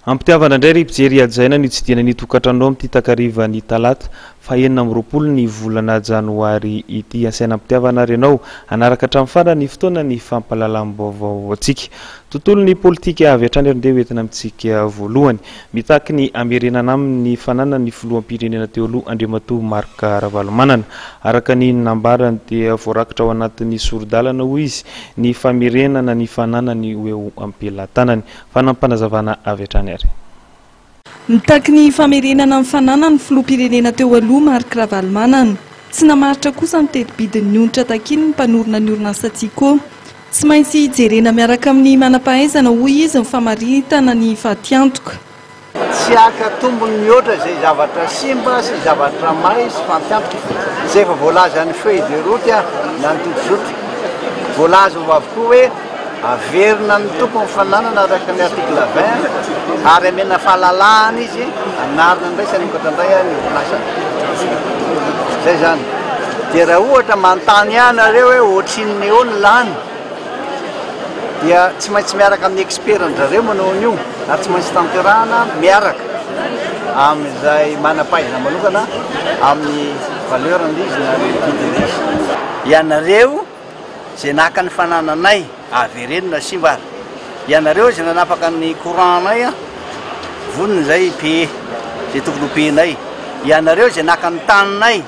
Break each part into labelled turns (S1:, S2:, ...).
S1: Ampitiavana indray ry mpijery ajaina ny tsidina ny tokantrano amin'ity takariva ny talata fa 4 ny volana janoary ity. Asaina ampitiavana renao anaraka hatramin'ny farany ny fotoana ny fampahalalam-baovao antsika. Tontolo ny politika avy hatrany ndeha hoentina amintsika voalohany mitaky ny amerenana amin'ny fanana ny filoham-pirenena teo aloha Andriamatoa Marc Ravalomanana. Araka ny nambarany dia voarakitra ao anatin'ny sorodalana hoy izy ny famerenana ny fananany eo ampelantanany. Fanampanazavana avy hatrany ary.
S2: Mitaky ny famerenana amin'ny fanana ny filoham-pirenena teo aloha Marc Ravalomanana. Tsy namaritra kosa ny teti-bidin'ny onitra takiny ny mpanorona ny orinasa Tsiko. Tsy maintsy jerena miaraka amin'ny manam-pahaizana hoy izy ny famaritana ny fahatiantoka.
S3: Tsy aka tombony mihoatra izay zavatra simba sy zavatra may sy fahatiantoka. Izay efa voalaza ny feuille de route na ny totozoto. Voalaza ho avokoa hoe averina ny tompony fananana araka ny article 20 ary amena fahalalahana izy anarina indray sy anokatra indray ny orinasa. Zay zany. Dia raha ohatra manontany ianareo hoe ohatrin'ny eo ny lany dia tsy maintsy miaraka amin'ny expert-ndrareo manao an'io ary tsy maintsy tanterahana miaraka amin'izay manam-pahaizana manokana amin'ny valeur-n'izy na vidin'izy. Ianareo izay naka ny fanananay averenina simbary. Ianareo izay nanapaka ny courant-nay vonona izay paye izay tokony ho payenay. Ianareo izay naka ny taninay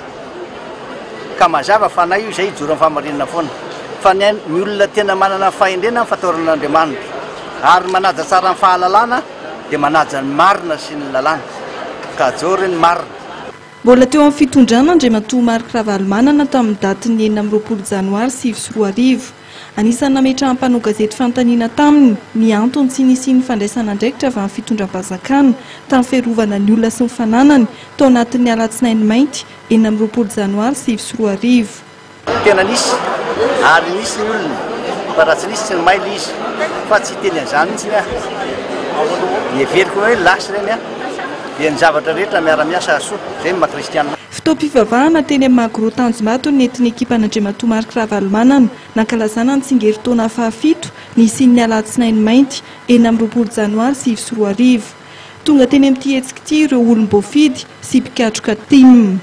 S3: ka mazava fa nay io izay ijoro amin'ny famarinana foana. Fa ny olona tena manana fahendrena fatoran'Andriamanitra ary manaja tsara ny fahalalana dia manaja ny marina sy ny lalàna ka joro ny marina.
S2: Mbola teo amin'ny fitondrana Andriamatoa Marc Ravalomanana tamin'ny daty 4 janoary 2024. Anisany nametrahan'ny mpanao gazety fanontaniana taminy ny antony tsy nisian'ny fandraisana andraikitra avy amin'ny fitondram-panjakana tamin'ny fiarovana ny olona sy ny fananany tao anatin'ny alatsinainy mainty 4 janoary 2024.
S3: Tena nisy ary nisy ny olona fa raha tsy nisy tsy ny maily izy fa tsy teny an'izany mihitsy everiko hoe lasy reny dia ny zavatra rehetra miara-miasa soa izay maha-kristianina.
S2: Fitaom-pivavahana teny amin'ny Magorotanjombato nentin'ny ekipan'Andriamatoa Marc Ravalomanana nankalazana ny tsingerin-taona faha-7 nisian'ny alatsinainy mainty 4 janoary 2024. Tonga teny amin'ity hetsika ity ireo olom-boafidy sy mpikatroka tiny.